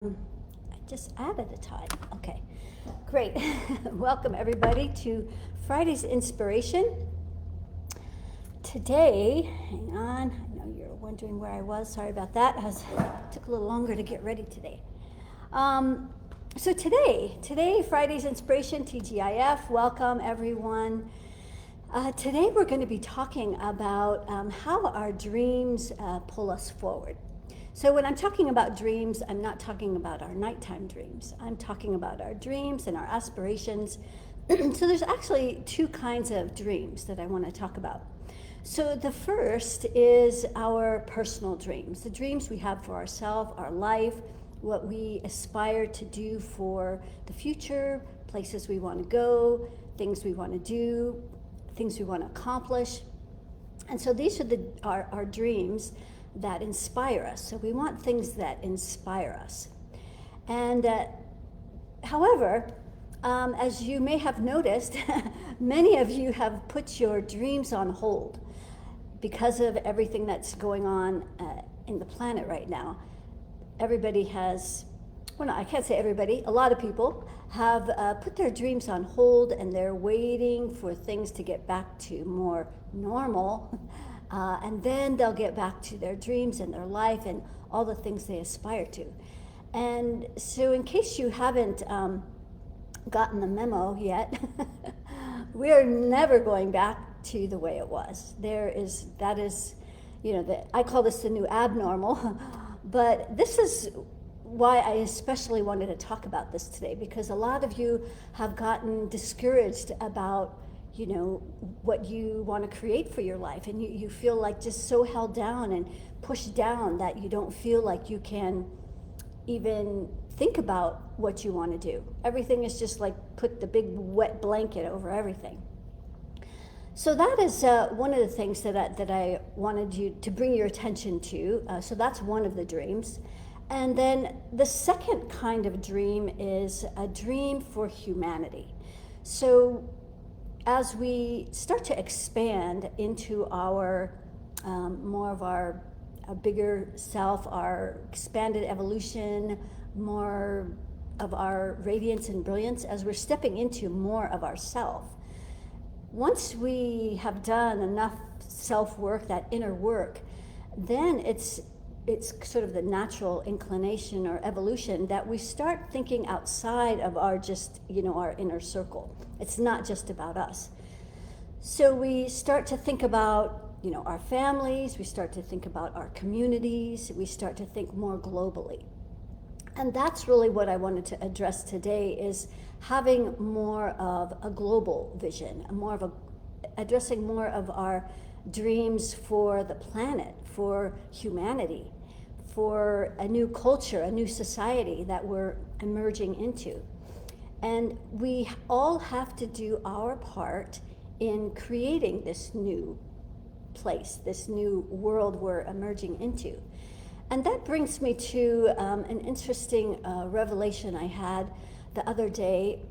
I just added a time. Okay, great. Welcome everybody to Friday's Inspiration. Today, hang on, I know you're wondering where I was. Sorry about that. It took a little longer to get ready today. So today, Friday's Inspiration, TGIF. Welcome everyone. Today we're going to be talking about how our dreams pull us forward. So when I'm talking about dreams, I'm not talking about our nighttime dreams. I'm talking about our dreams and our aspirations. So there's actually two kinds of dreams that I want to talk about. So the first is our personal dreams, the dreams we have for ourselves, our life, what we aspire to do for the future, places we want to go, things we want to do, things we want to accomplish. And so these are our dreams that inspire us. So we want things that inspire us. And however, as you may have noticed, many of you have put your dreams on hold because of everything that's going on in the planet right now. Everybody has, well, no, I can't say everybody, a lot of people have put their dreams on hold, and they're waiting for things to get back to more normal. And then they'll get back to their dreams and their life and all the things they aspire to. And so in case you haven't gotten the memo yet, we're never going back to the way it was. I call this the new abnormal, but this is why I especially wanted to talk about this today, because a lot of you have gotten discouraged about what you want to create for your life, and you feel like just so held down and pushed down that you don't feel like you can even think about what you want to do. Everything is just like put the big wet blanket over everything. So that is one of the things that I wanted you to bring your attention to. So that's one of the dreams. And then the second kind of dream is a dream for humanity. So as we start to expand into our more of our bigger self, our expanded evolution, more of our radiance and brilliance, as we're stepping into more of ourself, once we have done enough self-work, that inner work, then it's sort of the natural inclination or evolution that we start thinking outside of our inner circle. It's not just about us. So we start to think about, our families, we start to think about our communities, we start to think more globally. And that's really what I wanted to address today, is having more of a global vision, addressing more of our dreams for the planet, for humanity, for a new culture, a new society that we're emerging into. And we all have to do our part in creating this new place, this new world we're emerging into. And that brings me to an interesting revelation I had the other day.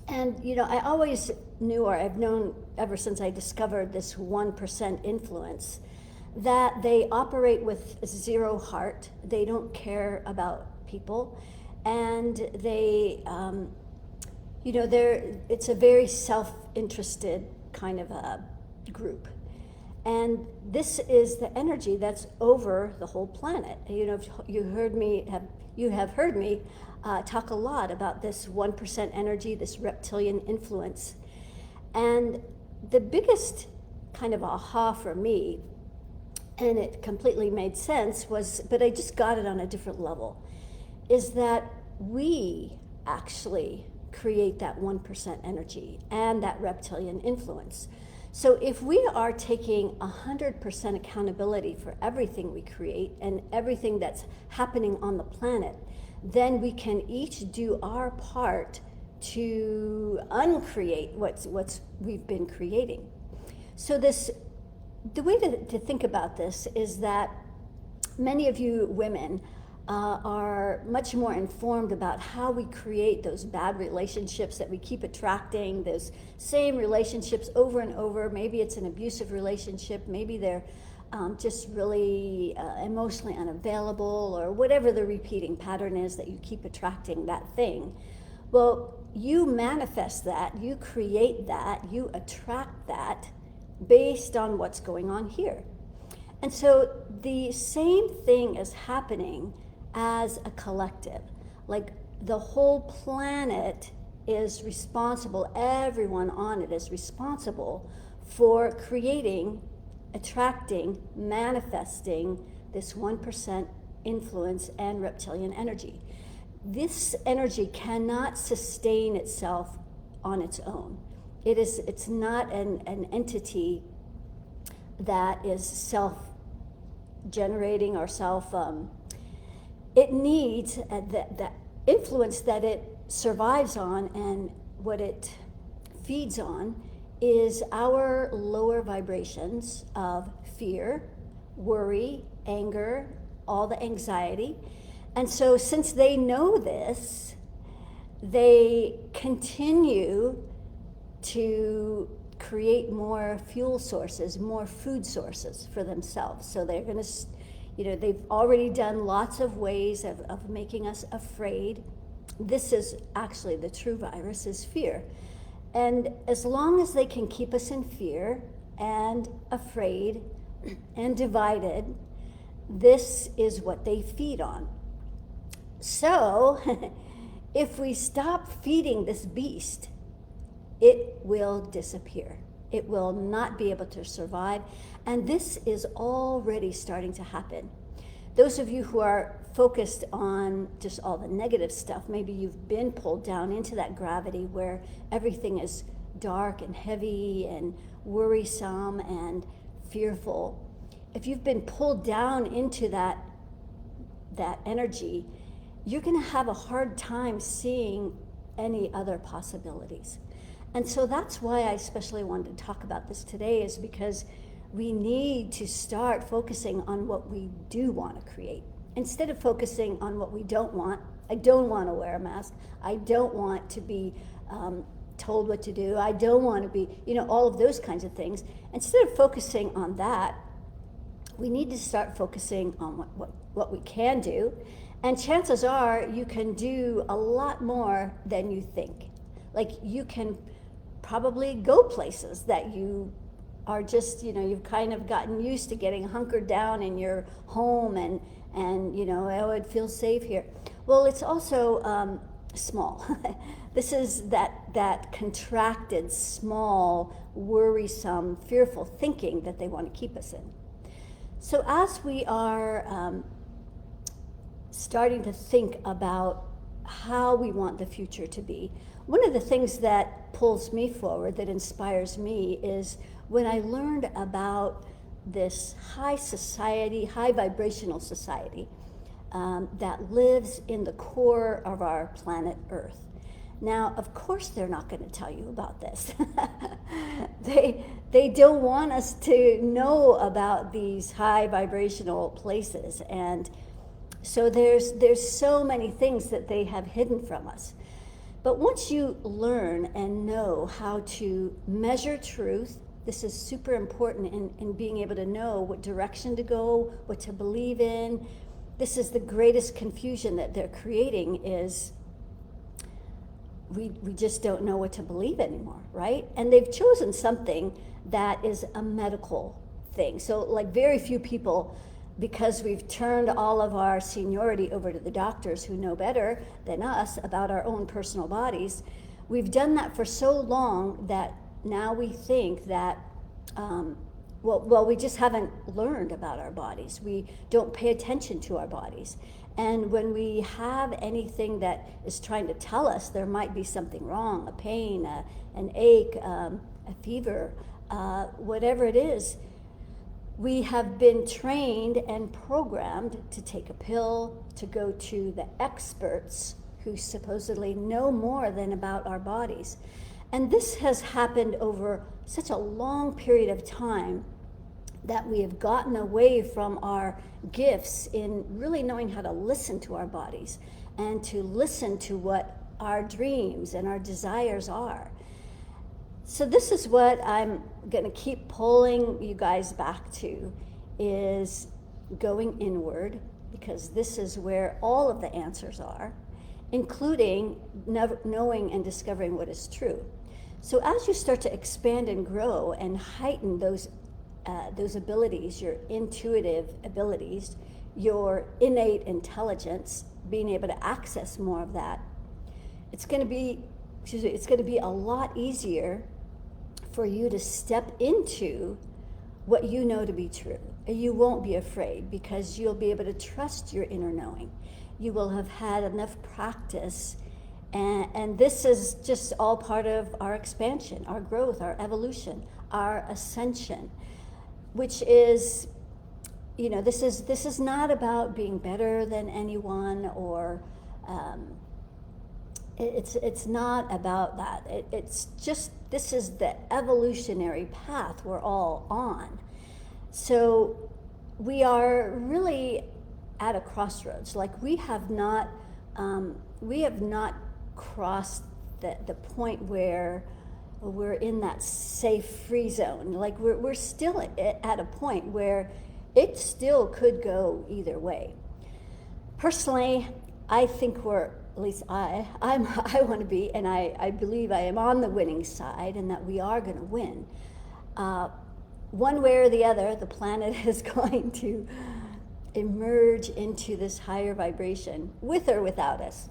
And I always knew, or I've known ever since I discovered this 1% influence, that they operate with zero heart. They don't care about people, and they, it's a very self-interested kind of a group. And this is the energy that's over the whole planet. You have heard me talk a lot about this 1% energy, this reptilian influence. And the biggest kind of aha for me, and it completely made sense, but I just got it on a different level, is that we actually create that 1% energy and that reptilian influence. So if we are taking 100% accountability for everything we create and everything that's happening on the planet, then we can each do our part to uncreate what's we've been creating. So the way to think about this is that many of you women are much more informed about how we create those bad relationships that we keep attracting, those same relationships over and over. Maybe it's an abusive relationship, maybe they're just really emotionally unavailable, or whatever the repeating pattern is that you keep attracting that thing. Well, you manifest that, you create that, you attract that based on what's going on here. And so the same thing is happening as a collective. Like the whole planet is responsible, everyone on it is responsible for creating, attracting, manifesting this 1% influence and reptilian energy. This energy cannot sustain itself on its own. It's not an entity that is self-generating or it needs that influence that it survives on, and what it feeds on is our lower vibrations of fear, worry, anger, all the anxiety. And so since they know this, they continue to create more fuel sources, more food sources for themselves. So they're going to, they've already done lots of ways of making us afraid. This is actually the true virus, is fear. And as long as they can keep us in fear and afraid and divided, this is what they feed on. So if we stop feeding this beast, it will disappear. It will not be able to survive. And this is already starting to happen. Those of you who are focused on just all the negative stuff, maybe you've been pulled down into that gravity where everything is dark and heavy and worrisome and fearful. If you've been pulled down into that energy, you're going to have a hard time seeing any other possibilities. And so that's why I especially wanted to talk about this today, is because we need to start focusing on what we do want to create, instead of focusing on what we don't want. I don't want to wear a mask. I don't want to be told what to do. I don't want to be, all of those kinds of things. Instead of focusing on that, we need to start focusing on what we can do. And chances are you can do a lot more than you think. Like, you can probably go places that you are just, you've kind of gotten used to getting hunkered down in your home and oh, it feels safe here. Well, it's also small. This is that contracted, small, worrisome, fearful thinking that they want to keep us in. So as we are starting to think about how we want the future to be, one of the things that pulls me forward, that inspires me, is when I learned about this high society, high vibrational society that lives in the core of our planet Earth. Now, of course, they're not going to tell you about this. They don't want us to know about these high vibrational places, and so there's so many things that they have hidden from us. But once you learn and know how to measure truth, this is super important in being able to know what direction to go, what to believe in. This is the greatest confusion that they're creating, is we just don't know what to believe anymore, right? And they've chosen something that is a medical thing. So like very few people, because we've turned all of our seniority over to the doctors who know better than us about our own personal bodies, we've done that for so long that now we think that, we just haven't learned about our bodies. We don't pay attention to our bodies. And when we have anything that is trying to tell us there might be something wrong, a pain, an ache, a fever, whatever it is, we have been trained and programmed to take a pill, to go to the experts who supposedly know more than about our bodies. And this has happened over such a long period of time that we have gotten away from our gifts in really knowing how to listen to our bodies and to listen to what our dreams and our desires are. So this is what I'm going to keep pulling you guys back to, is going inward, because this is where all of the answers are, including knowing and discovering what is true. So as you start to expand and grow and heighten those abilities, your intuitive abilities, your innate intelligence, being able to access more of that, it's going to be a lot easier for you to step into what you know to be true. You won't be afraid, because you'll be able to trust your inner knowing. You will have had enough practice, and this is just all part of our expansion, our growth, our evolution, our ascension, which is, this is not about being better than anyone, or it's not about that. It's just, this is the evolutionary path we're all on. So we are really at a crossroads. Like, we have not crossed the point where we're in that safe, free zone. Like, we're still at a point where it still could go either way. Personally, I think at least I want to be, and I believe I am on the winning side, and that we are going to win. One way or the other, the planet is going to emerge into this higher vibration, with or without us.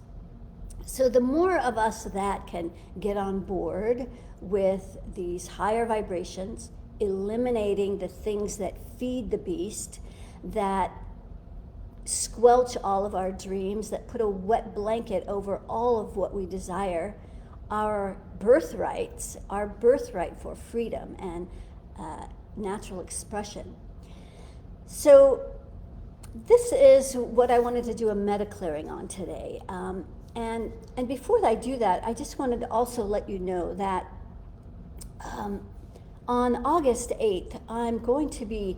So the more of us that can get on board with these higher vibrations, eliminating the things that feed the beast, that squelch all of our dreams, that put a wet blanket over all of what we desire, our birthright for freedom and natural expression. So this is what I wanted to do a MediClearing on today. And before I do that, I just wanted to also let you know that on August 8th, I'm going to be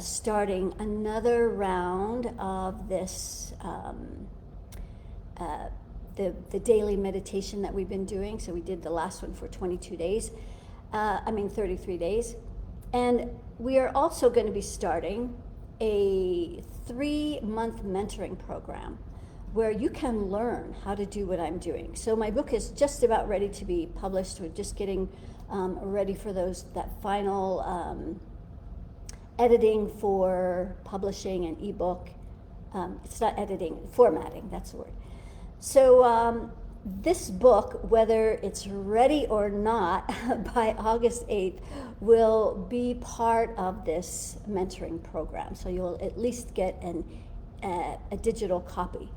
starting another round of this, the daily meditation that we've been doing. So we did the last one for 33 days. And we are also going to be starting a 3-month mentoring program where you can learn how to do what I'm doing. So my book is just about ready to be published. We're just getting ready for that final editing for publishing an ebook. It's not editing, formatting, that's the word. So this book, whether it's ready or not by August 8th, will be part of this mentoring program. So you'll at least get a digital copy.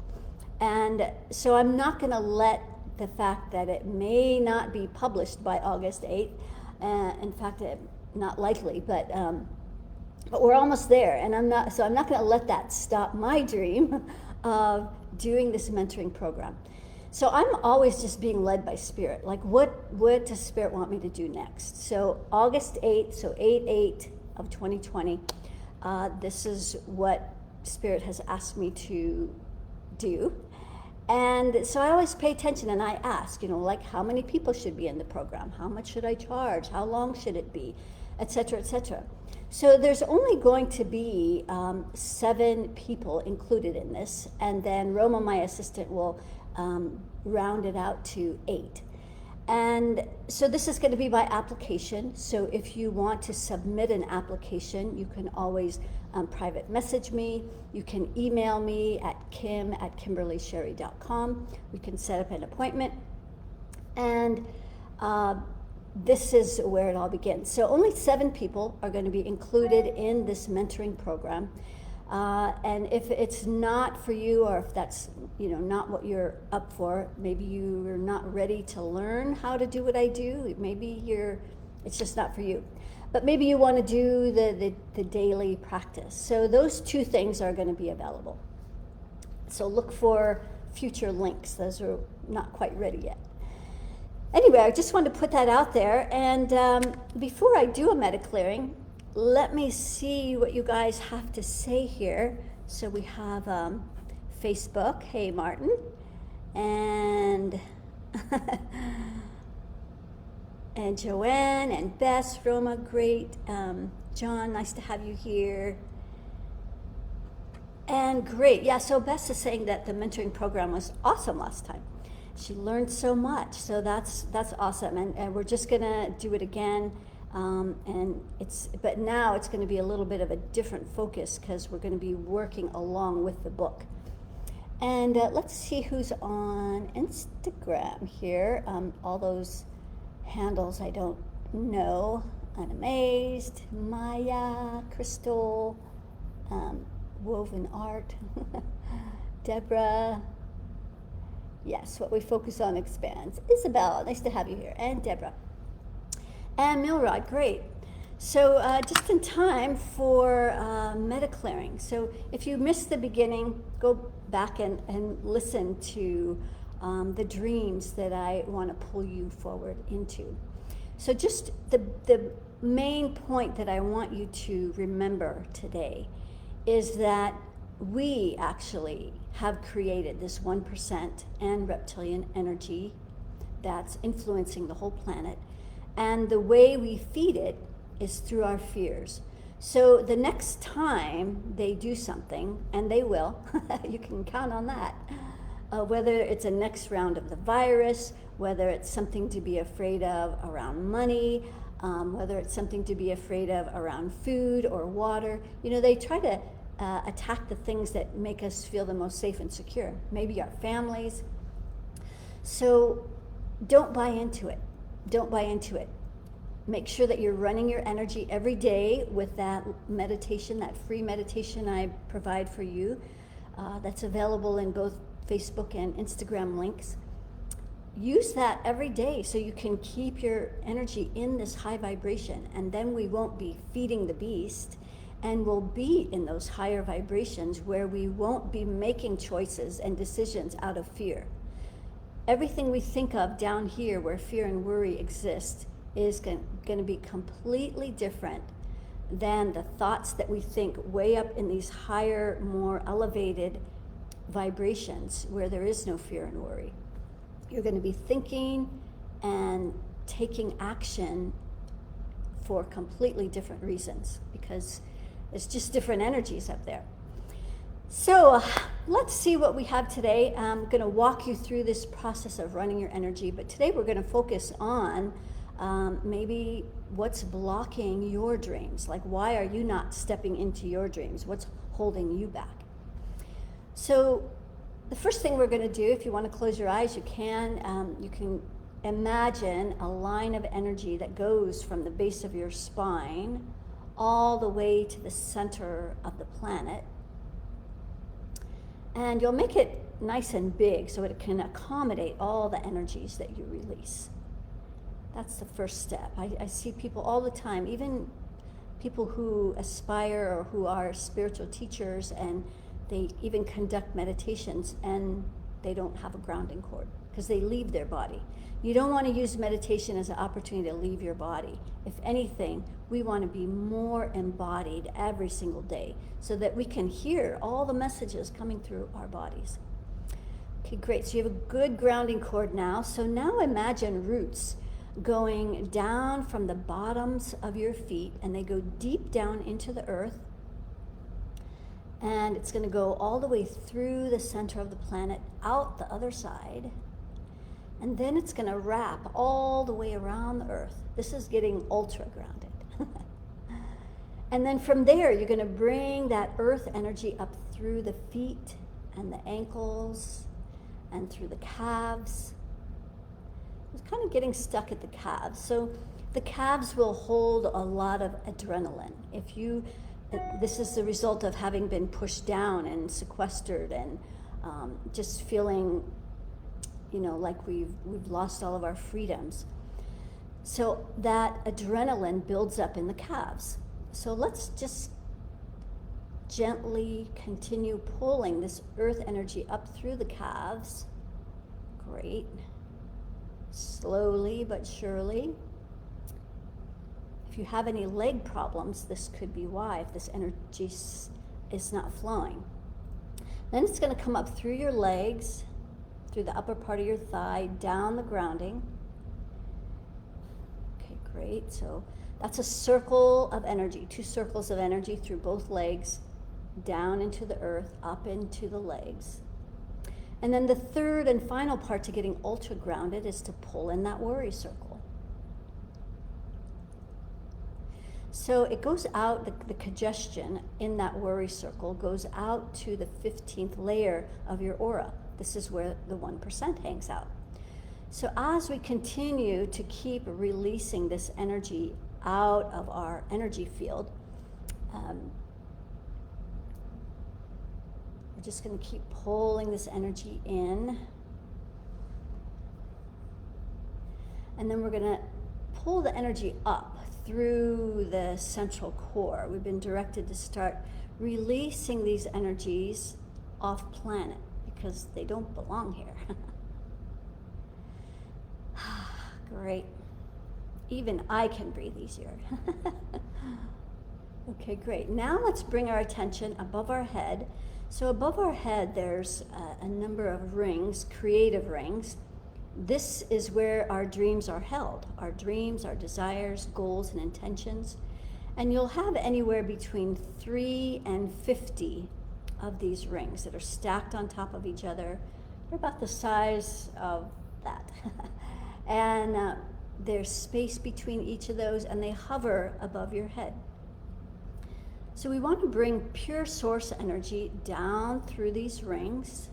And so I'm not going to let the fact that it may not be published by August 8th, in fact, not likely, but we're almost there. And I'm not going to let that stop my dream of doing this mentoring program. So I'm always just being led by Spirit. Like, what does Spirit want me to do next? So August 8th, so 8/8 of 2020, this is what Spirit has asked me to do. And so I always pay attention, and I ask, like, how many people should be in the program? How much should I charge? How long should it be? Et cetera, et cetera. So there's only going to be 7 people included in this, and then Roma, my assistant, will round it out to 8. And so this is going to be by application. So if you want to submit an application, you can always private message me. You can email me at kim@kimberlysherry.com. We can set up an appointment. And this is where it all begins. So only 7 people are going to be included in this mentoring program. And if it's not for you, or if that's not what you're up for, maybe you're not ready to learn how to do what I do. Maybe it's just not for you. But maybe you want to do the daily practice. So those 2 things are going to be available. So look for future links. Those are not quite ready yet. Anyway, I just wanted to put that out there. And before I do a MediClearing, let me see what you guys have to say here. So we have Facebook. Hey, Martin. And and Joanne and Bess, Roma, great. John, nice to have you here. And great. Yeah, so Bess is saying that the mentoring program was awesome last time. She learned so much. So that's awesome. And we're just going to do it again. But now it's going to be a little bit of a different focus because we're going to be working along with the book. And let's see who's on Instagram here. All those handles I don't know. Unamazed, Maya, Crystal, Woven Art, Deborah. Yes, what we focus on expands. Isabel, nice to have you here. And Deborah. And Milrod, great. So just in time for MediClearing. So if you missed the beginning, go back and listen to the dreams that I want to pull you forward into. So just the main point that I want you to remember today is that we actually have created this 1% and reptilian energy that's influencing the whole planet. And the way we feed it is through our fears. So the next time they do something, and they will, you can count on that, whether it's a next round of the virus, whether it's something to be afraid of around money, whether it's something to be afraid of around food or water, they try to attack the things that make us feel the most safe and secure, maybe our families. So don't buy into it. Don't buy into it. Make sure that you're running your energy every day with that meditation, that free meditation I provide for you. That's available in both Facebook and Instagram links. Use that every day so you can keep your energy in this high vibration, and then we won't be feeding the beast, and we'll be in those higher vibrations where we won't be making choices and decisions out of fear. Everything we think of down here where fear and worry exist is going to be completely different than the thoughts that we think way up in these higher, more elevated vibrations where there is no fear and worry. You're going to be thinking and taking action for completely different reasons because it's just different energies up there. So let's see what we have today. I'm going to walk you through this process of running your energy, but today we're going to focus on maybe what's blocking your dreams. Like, why are you not stepping into your dreams? What's holding you back? So the first thing we're going to do, if you want to close your eyes, you can. You can imagine a line of energy that goes from the base of your spine all the way to the center of the planet. And you'll make it nice and big so it can accommodate all the energies that you release. That's the first step. I see people all the time, even people who aspire or who are spiritual teachers, and they even conduct meditations and they don't have a grounding cord because they leave their body. You don't want to use meditation as an opportunity to leave your body. If anything, we want to be more embodied every single day so that we can hear all the messages coming through our bodies. Okay, great. So you have a good grounding cord now. So now imagine roots going down from the bottoms of your feet, and they go deep down into the earth. And it's going to go all the way through the center of the planet, out the other side. And then it's going to wrap all the way around the earth. This is getting ultra grounded. And then from there, you're going to bring that earth energy up through the feet and the ankles and through the calves. It's kind of getting stuck at the calves. So the calves will hold a lot of adrenaline. This is the result of having been pushed down and sequestered and just feeling, like we've lost all of our freedoms. So that adrenaline builds up in the calves. So let's just gently continue pulling this earth energy up through the calves. Great. Slowly but surely. If you have any leg problems, this could be why, if this energy is not flowing. Then it's going to come up through your legs, through the upper part of your thigh, down the grounding. Okay, great. So that's a circle of energy, 2 circles of energy through both legs. down into the earth, up into the legs. And then the third and final part to getting ultra grounded is to pull in that worry circle. So it goes out, the congestion in that worry circle goes out to the 15th layer of your aura. This is where the 1% hangs out. So as we continue to keep releasing this energy out of our energy field, we're just going to keep pulling this energy in. And then we're going to pull the energy up through the central core. We've been directed to start releasing these energies off planet because they don't belong here. Great. Even I can breathe easier. Okay, great. Now let's bring our attention above our head. So above our head, there's a number of rings, creative rings. This is where our dreams are held. Our dreams, our desires, goals, and intentions. And you'll have anywhere between 3 and 50 of these rings that are stacked on top of each other. They're about the size of that. And there's space between each of those, and they hover above your head. So we want to bring pure source energy down through these rings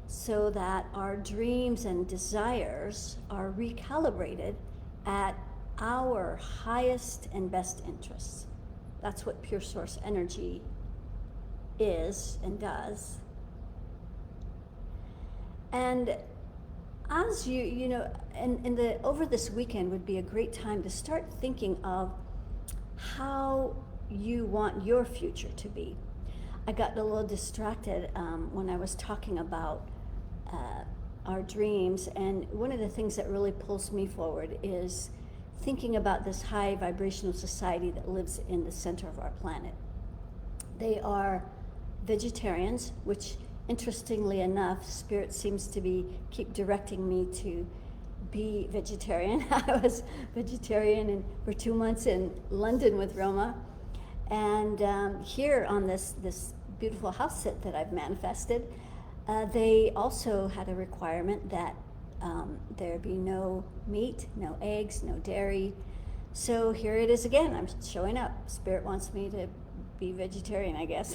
so that our dreams and desires are recalibrated at our highest and best interests. That's what pure source energy is and does. And as over this weekend would be a great time to start thinking of how you want your future to be. I got a little distracted when I was talking about our dreams, and one of the things that really pulls me forward is thinking about this high vibrational society that lives in the center of our planet. They are vegetarians, which interestingly enough, Spirit seems to keep directing me to be vegetarian. I was vegetarian for 2 months in London with Roma, and here on this beautiful house sit that I've manifested, they also had a requirement that there be no meat, no eggs, no dairy. So here it is again. I'm showing up. Spirit wants me to be vegetarian, I guess,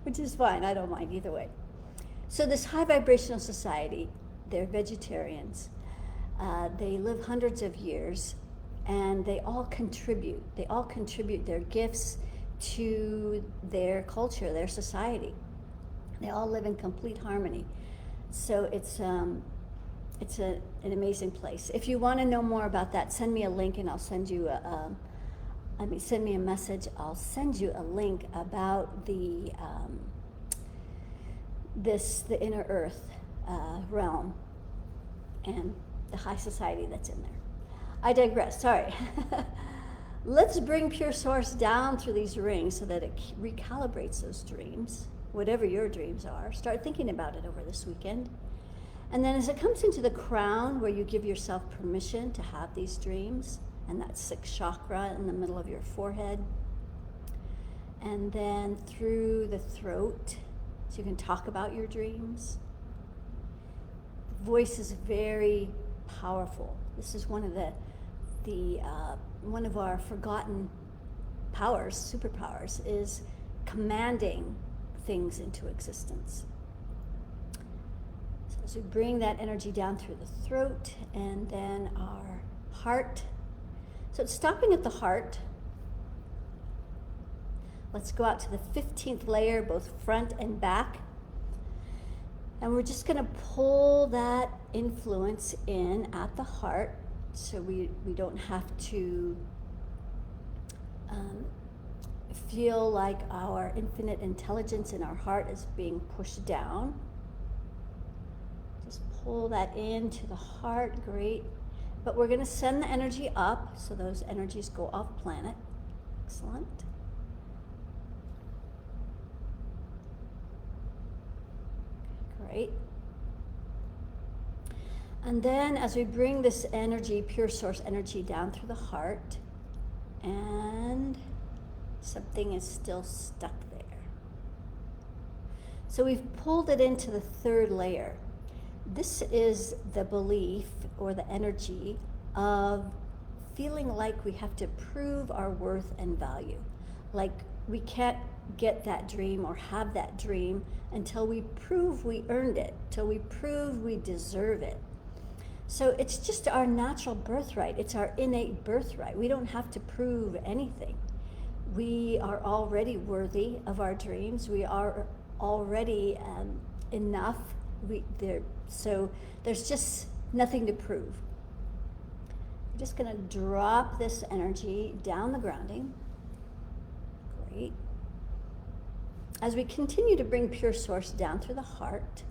which is fine. I don't mind either way. So this high vibrational society, they're vegetarians. They live hundreds of years, and they all contribute. They all contribute their gifts to their culture, their society. They all live in complete harmony. So it's an amazing place. If you want to know more about that, send me a link, and I'll send you send me a message. I'll send you a link about the inner earth realm and the high society that's in there. I digress, sorry. Let's bring pure source down through these rings so that it recalibrates those dreams, whatever your dreams are. Start thinking about it over this weekend. And then as it comes into the crown, where you give yourself permission to have these dreams, and that 6th chakra in the middle of your forehead, and then through the throat, so you can talk about your dreams. The voice is very powerful. This is one of our forgotten powers, superpowers, is commanding things into existence. So as we bring that energy down through the throat and then our heart. So it's stopping at the heart. Let's go out to the 15th layer, both front and back. And we're just going to pull that influence in at the heart so we don't have to feel like our infinite intelligence in our heart is being pushed down. Just pull that into the heart, great. But we're going to send the energy up, so those energies go off planet. Excellent. Great. And then as we bring this energy, pure source energy, down through the heart and Something is still stuck there. So we've pulled it into the third layer. This is the belief or the energy of feeling like we have to prove our worth and value. Like we can't get that dream or have that dream until we prove we earned it, till we prove we deserve it. So it's just our natural birthright. It's our innate birthright. We don't have to prove anything. We are already worthy of our dreams. We are already enough. So there's just nothing to prove. I'm just going to drop this energy down the grounding. Great. As we continue to bring pure source down through the heart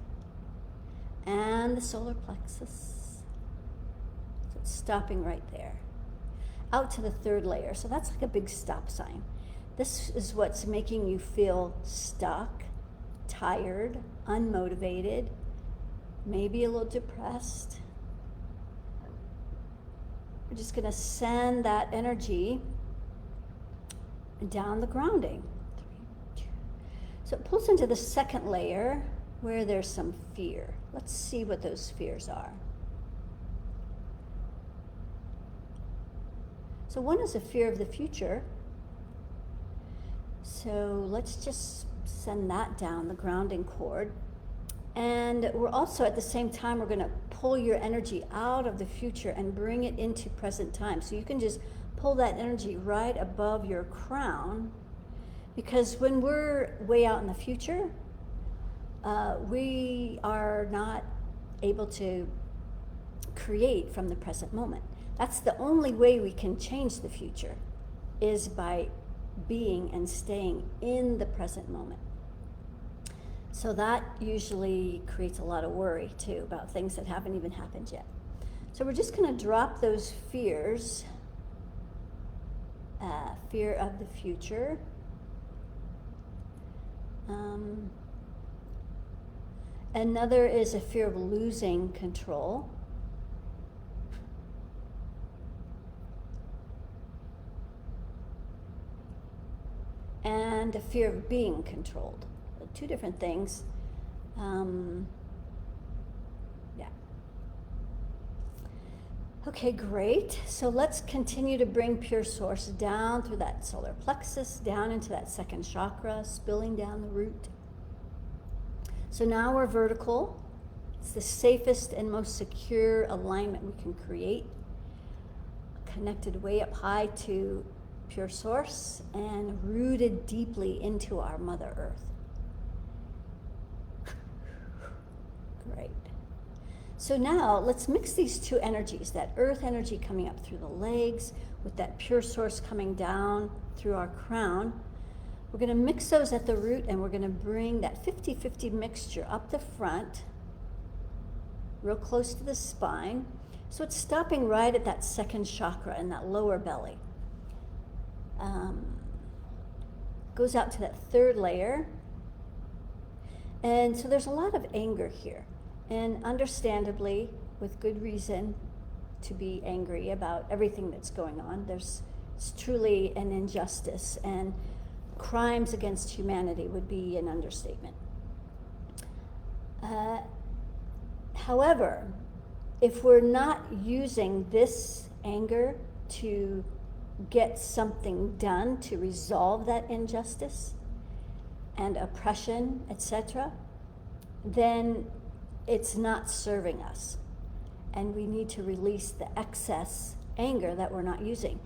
and the solar plexus, so it's stopping right there, out to the third layer. So that's like a big stop sign. This is what's making you feel stuck, tired, unmotivated, maybe a little depressed. We're just going to send that energy down the grounding. So it pulls into the second layer where there's some fear. Let's see what those fears are. So one is a fear of the future. So let's just send that down the grounding cord. And we're also, at the same time, we're going to pull your energy out of the future and bring it into present time. So you can just pull that energy right above your crown, because when we're way out in the future, we are not able to create from the present moment. That's the only way we can change the future, is by being and staying in the present moment. So that usually creates a lot of worry too about things that haven't even happened yet. So we're just going to drop those fears. Fear of the future. Another is a fear of losing control. And a fear of being controlled. Two different things. Yeah. Okay, great. So let's continue to bring pure source down through that solar plexus, down into that second chakra, spilling down the root. So now we're vertical. It's the safest and most secure alignment we can create. Connected way up high to pure source and rooted deeply into our Mother Earth. Great. So now let's mix these two energies, that earth energy coming up through the legs with that pure source coming down through our crown. We're going to mix those at the root, and we're going to bring that 50-50 mixture up the front, real close to the spine. So it's stopping right at that second chakra in that lower belly. Goes out to that third layer. And so there's a lot of anger here. And understandably, with good reason to be angry about everything that's going on. It's truly an injustice, and crimes against humanity would be an understatement. However, if we're not using this anger to get something done to resolve that injustice and oppression, etc., then it's not serving us. And we need to release the excess anger that we're not using.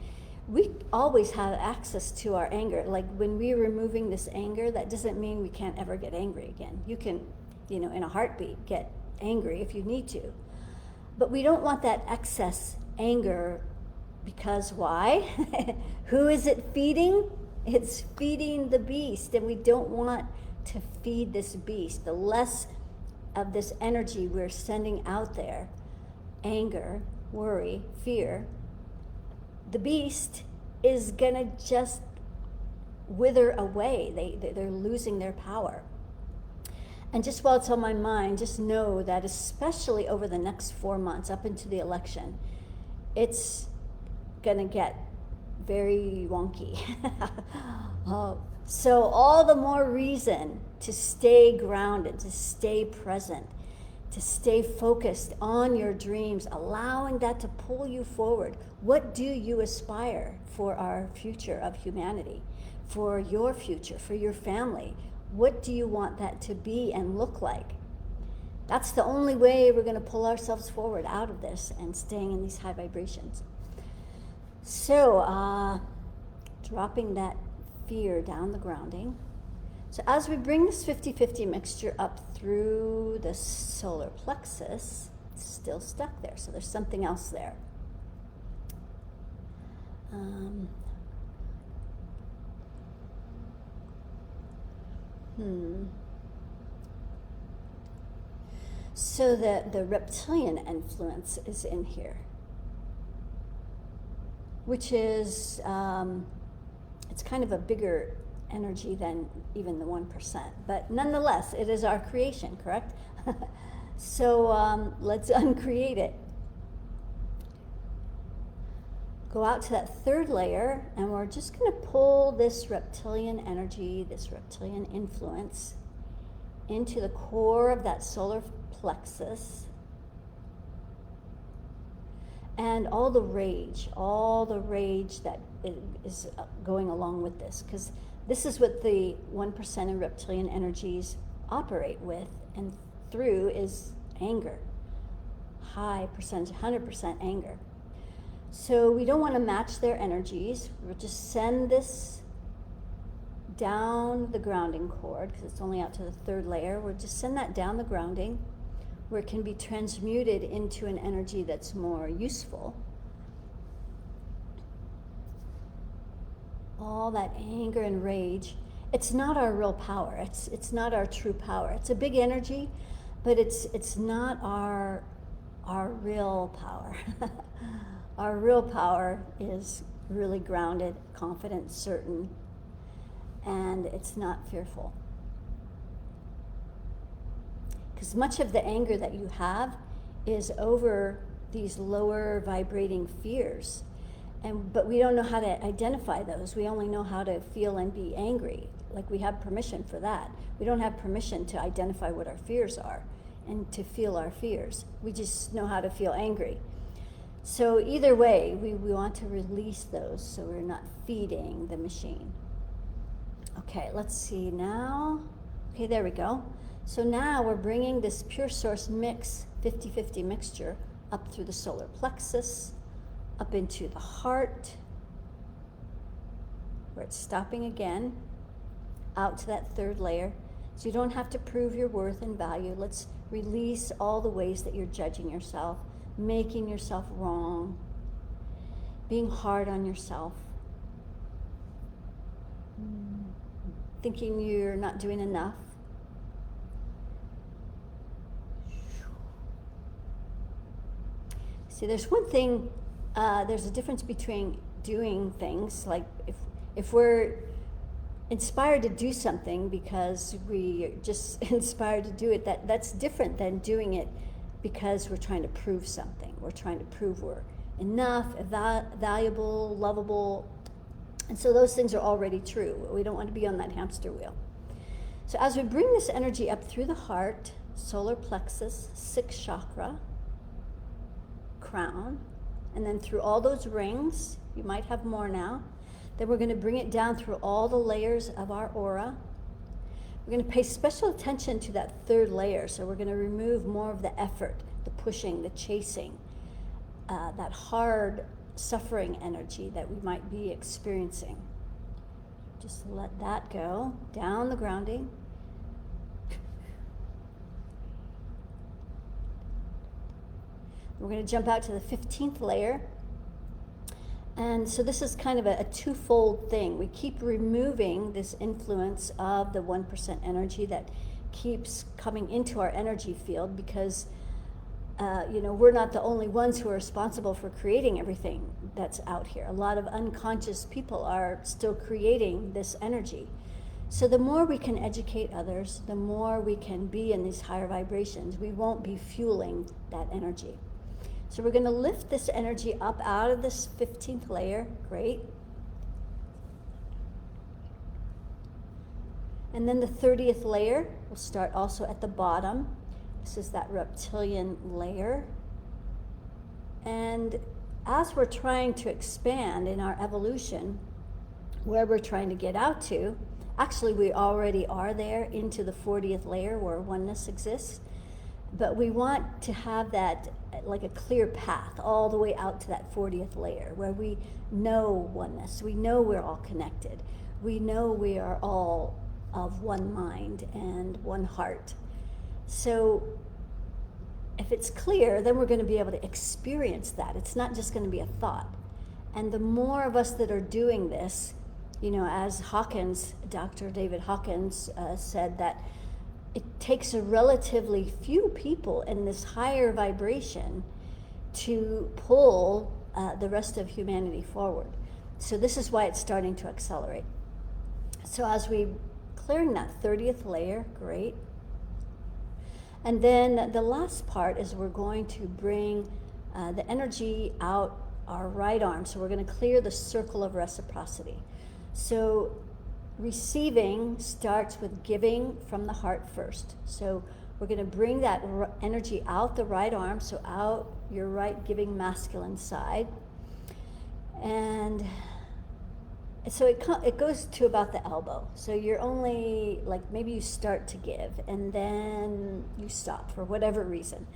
We always have access to our anger. Like when we're removing this anger, that doesn't mean we can't ever get angry again. You can, in a heartbeat, get angry if you need to. But we don't want that excess anger, because why? Who is it feeding? It's feeding the beast, and we don't want to feed this beast. The less of this energy we're sending out there, anger, worry, fear, the beast is gonna just wither away. They're losing their power. And just while it's on my mind, just know that especially over the next 4 months up into the election, it's gonna get very wonky. So all the more reason to stay grounded, to stay present, to stay focused on your dreams, allowing that to pull you forward. What do you aspire for our future of humanity, for your future, for your family? What do you want that to be and look like? That's the only way we're going to pull ourselves forward out of this and staying in these high vibrations. So, dropping that fear down the grounding. So as we bring this 50-50 mixture up through the solar plexus, it's still stuck there, so there's something else there. So the reptilian influence is in here, which is, it's kind of a bigger energy than even the 1%, but nonetheless, it is our creation, correct? So let's uncreate it. Go out to that third layer, and we're just going to pull this reptilian energy, this reptilian influence, into the core of that solar plexus. And all the rage that is going along with this, because this is what the 1% and reptilian energies operate with and through is anger. High percentage, 100% anger. So we don't want to match their energies. We'll just send this down the grounding cord, because it's only out to the third layer. We'll just send that down the grounding, where it can be transmuted into an energy that's more useful. All that anger and rage, it's not our real power. It's not our true power. It's a big energy, but it's not our real power. Our real power is really grounded, confident, certain, and it's not fearful. Because much of the anger that you have is over these lower vibrating fears. But we don't know how to identify those. We only know how to feel and be angry. Like, we have permission for that. We don't have permission to identify what our fears are and to feel our fears. We just know how to feel angry. So either way, we want to release those so we're not feeding the machine. Okay, let's see now. Okay, there we go. So now we're bringing this pure source mix, 50-50 mixture, up through the solar plexus, up into the heart, where it's stopping again, out to that third layer. So you don't have to prove your worth and value. Let's release all the ways that you're judging yourself, making yourself wrong, being hard on yourself, thinking you're not doing enough. See, there's one thing, there's a difference between doing things, like if we're inspired to do something because we just inspired to do it, that's different than doing it because we're trying to prove something. We're trying to prove we're enough, valuable, lovable. And so those things are already true. We don't want to be on that hamster wheel. So as we bring this energy up through the heart, solar plexus, 6th chakra, crown, and then through all those rings, you might have more now, then we're going to bring it down through all the layers of our aura. We're going to pay special attention to that third layer, so we're going to remove more of the effort, the pushing, the chasing, that hard suffering energy that we might be experiencing. Just let that go, down the grounding. We're going to jump out to the 15th layer. And so this is kind of a twofold thing. We keep removing this influence of the 1% energy that keeps coming into our energy field because, we're not the only ones who are responsible for creating everything that's out here. A lot of unconscious people are still creating this energy. So the more we can educate others, the more we can be in these higher vibrations. We won't be fueling that energy. So we're going to lift this energy up out of this 15th layer. Great. And then the 30th layer will start also at the bottom. This is that reptilian layer. And as we're trying to expand in our evolution, where we're trying to get out to, actually we already are there into the 40th layer where oneness exists, but we want to have that like a clear path all the way out to that 40th layer where we know oneness, we know we're all connected, we know we are all of one mind and one heart. So if it's clear, then we're going to be able to experience that. It's not just going to be a thought. And the more of us that are doing this, you know, as Hawkins, Dr. David Hawkins said, that it takes a relatively few people in this higher vibration to pull the rest of humanity forward. So this is why it's starting to accelerate. So as we clearing that 30th layer, great. And then the last part is we're going to bring the energy out our right arm. So we're going to clear the circle of reciprocity. So receiving starts with giving from the heart first. So we're going to bring that energy out the right arm, so out your right giving masculine side. And so it goes to about the elbow. So you're only, like, maybe you start to give and then you stop for whatever reason.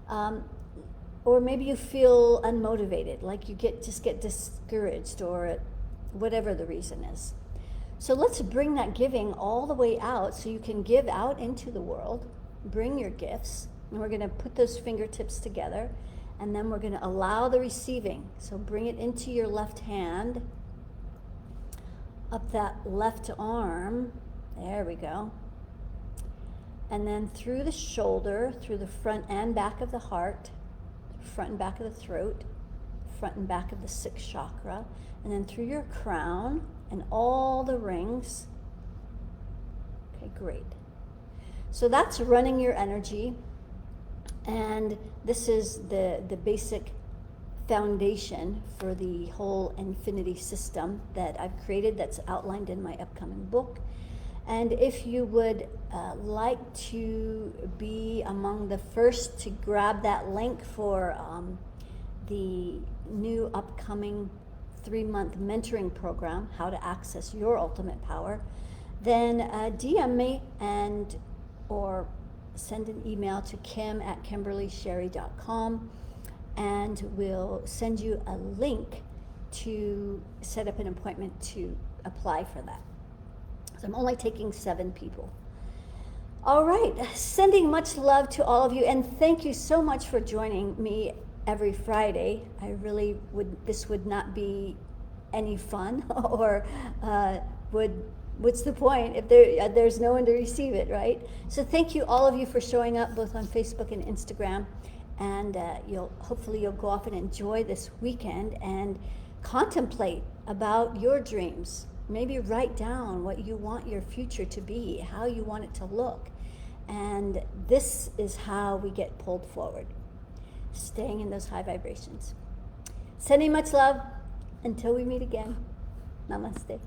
Or maybe you feel unmotivated, like you just get discouraged, or whatever the reason is. So let's bring that giving all the way out so you can give out into the world. Bring your gifts, and we're going to put those fingertips together, and then we're going to allow the receiving. So bring it into your left hand, up that left arm, there we go, and then through the shoulder, through the front and back of the heart, front and back of the throat, front and back of the 6th chakra, and then through your crown and all the rings. Okay, great. So that's running your energy, and this is the basic foundation for the whole infinity system that I've created, that's outlined in my upcoming book. And if you would like to be among the first to grab that link for the new upcoming 3-month mentoring program, How to Access Your Ultimate Power, then DM me or send an email to kim@kimberlysherry.com, and we'll send you a link to set up an appointment to apply for that. So I'm only taking 7 people. All right, sending much love to all of you, and thank you so much for joining me every Friday. I really this would not be any fun, or what's the point if there's no one to receive it, right? So thank you, all of you, for showing up both on Facebook and Instagram. And hopefully you'll go off and enjoy this weekend and contemplate about your dreams. Maybe write down what you want your future to be, how you want it to look. And this is how we get pulled forward, staying in those high vibrations. Sending much love. Until we meet again. Namaste.